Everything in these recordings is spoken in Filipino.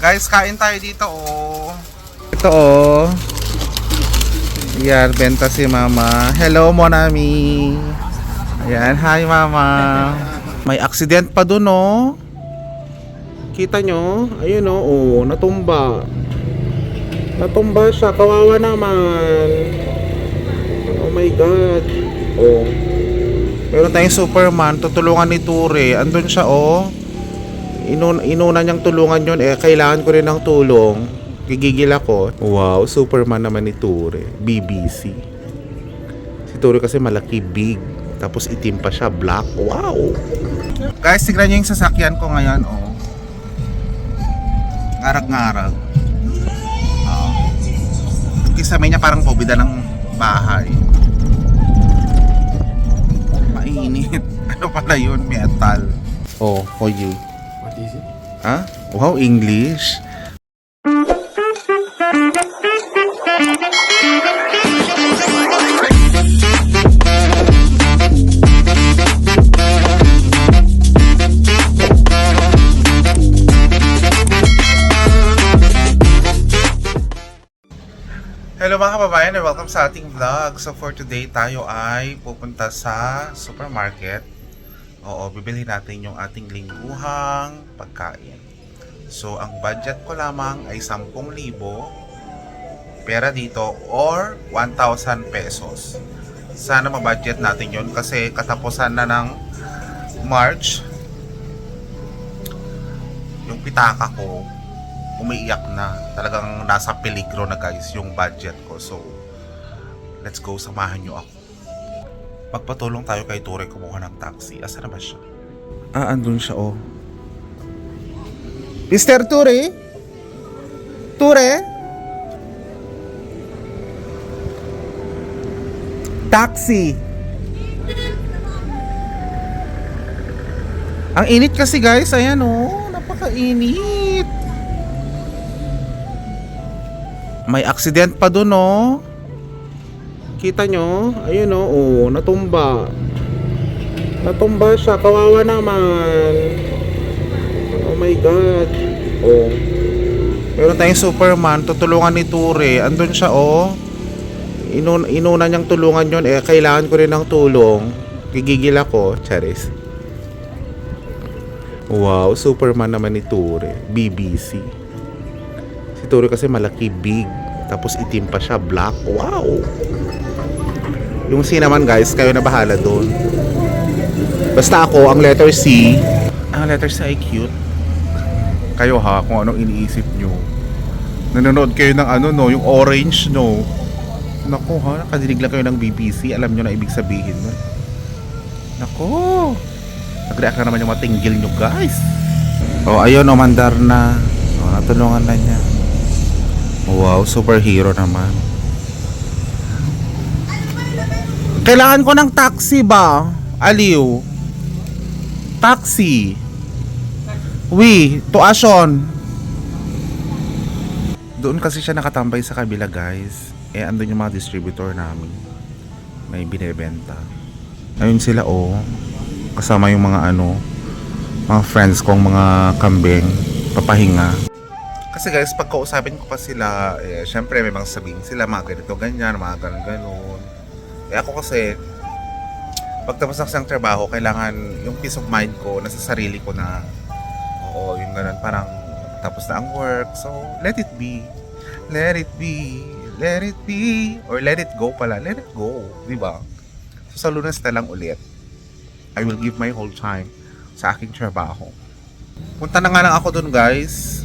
Guys, kain tayo dito oh. Ito oh. Yan, benta si mama. Hello Monami. Ayan, hi mama. May accident pa dun oh. Kita nyo? Ayun oh, natumba. Natumba siya, kawawa naman. Oh my god. Oh. Meron tayong Superman, tutulungan ni Ture. Andun siya oh. Inuna niyang tulungan yun eh. Kailangan ko rin ng tulong. Gigigil ako. Wow, Superman naman ni Ture. BBC. Si Ture kasi malaki, big. Tapos itim pa siya, black. Wow. Guys, tignan niyo yung sasakyan ko ngayon oh. Ngarag-ngarag. Kisame niya parang pobida ng bahay. Mainit. Ano pala yun? Metal. Oh, for you. What is it? Ah? Wow, English. Hello mga kababayan and welcome sa ating vlog. So for today tayo ay pupunta sa supermarket. Oo, bibili natin yung ating lingguhang pagkain. So ang budget ko lamang ay 10,000 pera dito or 1,000 pesos. Sana mabudget natin yon kasi katapusan na ng March. Yung pitaka ko umiiyak na. Talagang nasa peligro na guys yung budget ko. So, let's go. Samahan nyo ako. Magpatulong tayo kay Ture kumuha ng taxi. Asa na ba siya? Ah, andun siya oh. Mr. Ture? Ture? Taxi! Ang init kasi guys. Ayan oh. Napakainit. May accident pa dun oh. Kita nyo? Ayun oh, natumba. Natumba siya, kawawa naman. Oh my god. Oh. Meron tayong Superman, tutulungan ni Ture. Andun siya oh. Inuna niyang tulungan yun eh. Kailangan ko rin ng tulong. Gigigil ako, Charis. Wow, Superman naman ni Ture. BBC. Si Ture kasi malaki, big. Tapos itim pa siya, black. Wow! Yung C naman guys, kayo na bahala doon. Basta ako, ang letter C. Ang letter C ay cute. Kayo ha, kung anong iniisip nyo. Nanonood kayo ng ano no, yung orange no. Naku ha, nakadinig lang kayo ng BBC. Alam nyo na ibig sabihin nun. Naku. Nag-react na naman yung matinggil nyo guys. Oh, ayun o, mandar na. Oh, natulungan na niya. Wow, superhero naman. Kailangan ko ng taxi ba? Aliw. Taxi. Oui, to Ason. Doon kasi siya nakatambay sa kabila guys. Eh andun yung mga distributor namin. May binebenta. Ayun sila oh. Kasama yung mga ano, mga friends kong mga kambing. Papahinga. Kasi guys, pag kausapin ko pa sila, eh, syempre may mga sabihin sila, mga ganito, ganyan, mga ganon. Eh ako kasi, pagtapos na kasi ng trabaho, kailangan yung peace of mind ko, nasa sarili ko na. Oo, yung ganon, parang tapos na ang work. So, let it be. Let it be. Let it be. Or let it go pala. Let it go. Diba? So, sa Lunes na lang ulit, I will give my whole time sa aking trabaho. Punta na nga lang ako dun guys.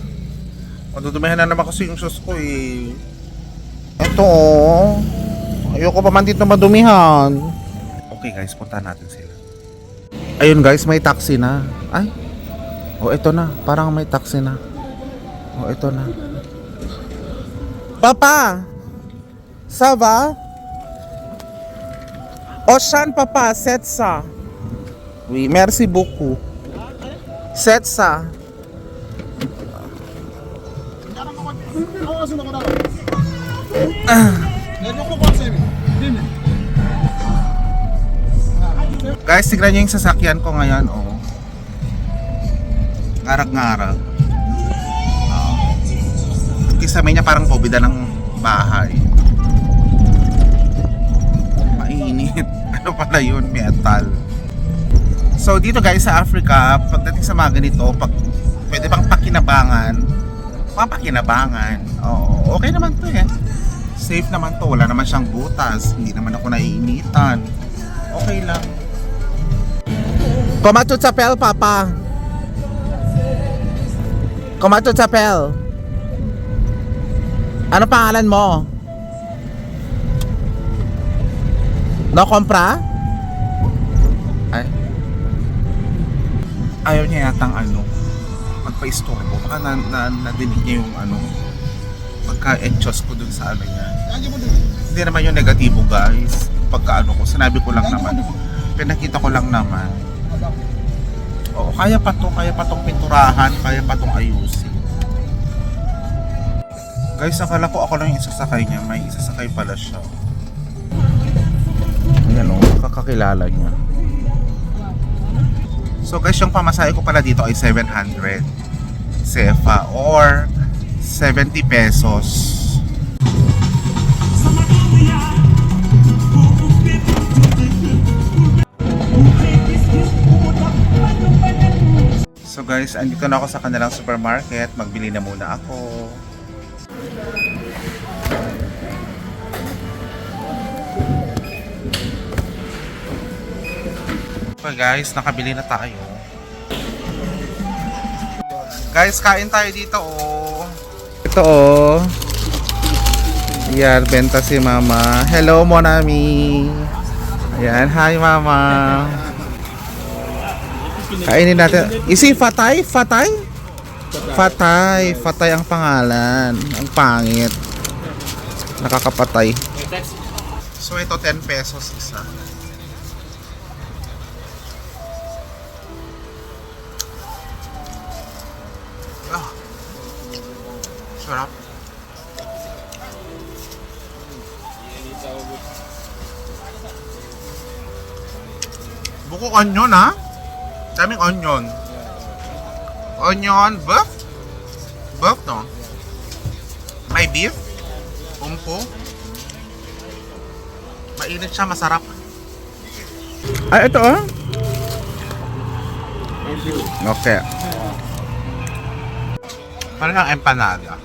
Madudumihan na naman kasi yung shoes ko eh. Ito oh. Ayoko pa man dito madumihan. Okay guys, puntahan natin sila. Ayun guys, may taxi na. Ay. Oh, ito na. Parang may taxi na. Oh, ito na. Papa! Ça va? Ocean papa, c'est ça. Oui, merci beaucoup. C'est ça. Guys, tignan nyo yung sasakyan ko ngayon oh. Ngarag-ngarag. kisame niya parang pobida ng bahay. Mainit. Ano pala yun? Metal. So dito guys sa Africa, pagdating sa mga ganito, pwede bang pakinabangan? Papakinabangan. Oo, okay naman to eh. Safe naman to, wala naman siyang butas. Hindi naman ako naiinitan. Okay lang. Comment tu t'appelles, papa? Comment tu t'appelles? Ano pangalan mo? No compra? Ay. Ayaw niya yatang magpa-istorbo. Baka nadinig niya yung pagka-enchos ko dun sa niya. Hindi naman yung negatibo guys. Pagka ko, sinabi ko lang naman. Pinakita ko lang naman. Oo, kaya pa tong pinturahan, kaya pa tong ayusin. Guys, akala ko ako lang yung isasakay niya. May isasakay pala siya. Ayan o, makakakilala niya. So guys, yung pamasahe ko pala dito ay 700 CFA or 70 pesos. So guys, andito na ako sa kanilang supermarket. Magbili na muna ako. So guys, nakabili na tayo. Guys, kain tayo dito oh. Ito oh. Yan, benta si mama. Hello Monami. Ayan, hi mama. Kainin natin. Isi Fatay? Fatay? Fatay. Fatay ang pangalan. Ang pangit. Nakakapatay. So ito 10 pesos isa. Ah. Sarap. Buko onion ha? Daming onion. Onion, beef? Beef no? May beef? Umpo? Mainit siya, masarap. Ay, ito ah? Okay. Parang empanada.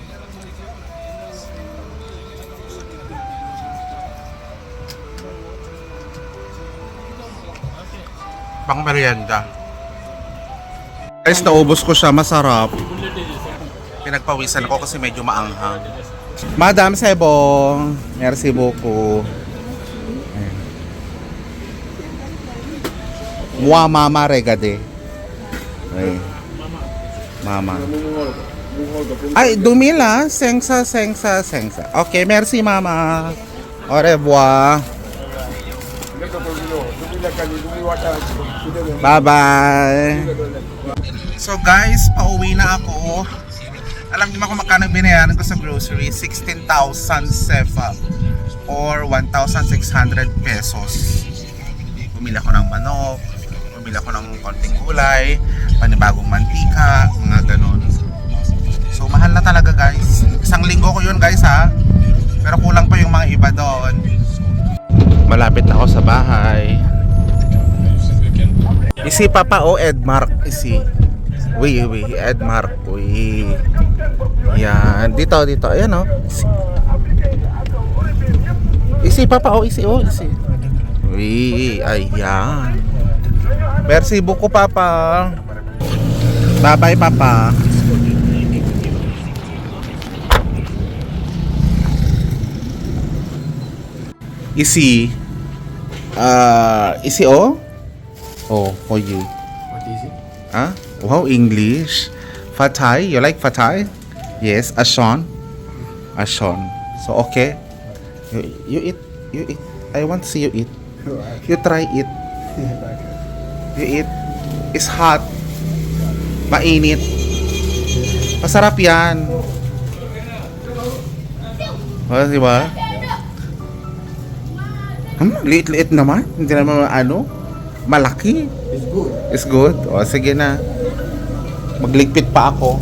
Pang merienda. Guys, naubos ko siya, masarap. Pinagpawisan ako kasi medyo maanghang. Madam Sebong, merci beaucoup. Moi mama regade. Ay. Mama. Ay, dumila, sengsa. Okay, merci mama. Au revoir. Bye-bye. So guys, pauwi na ako. Alam niyo ba kung magkano binayaran ko sa grocery? 16,000 CFA or 1,600 pesos. Bumili ako ng manok, bumili ako ng konting gulay, panibagong mantika, mga ganon. So mahal na talaga guys. Isang linggo ko yun guys ha. Pero kulang pa yung mga iba doon. Malapit na ako sa bahay. Isi papa o Edmark isi. Uy, Edmark. Uy. Yan, dito. Ayan o. Isi papa o isi. Uy, ayan. Merci beaucoup papa. Bye-bye papa. Isi. Isi o? Oh, for you. What is it? Huh? Wow, English. Fatay, you like Fatay? Yes, Ashon. So okay. You eat. I want to see you eat. You try it. You eat. It's hot. Mainit. Masarap yan. Diba? Liit-liit naman. Hindi naman malaki. It's good. It's good. O, sige na. Magligpit pa ako.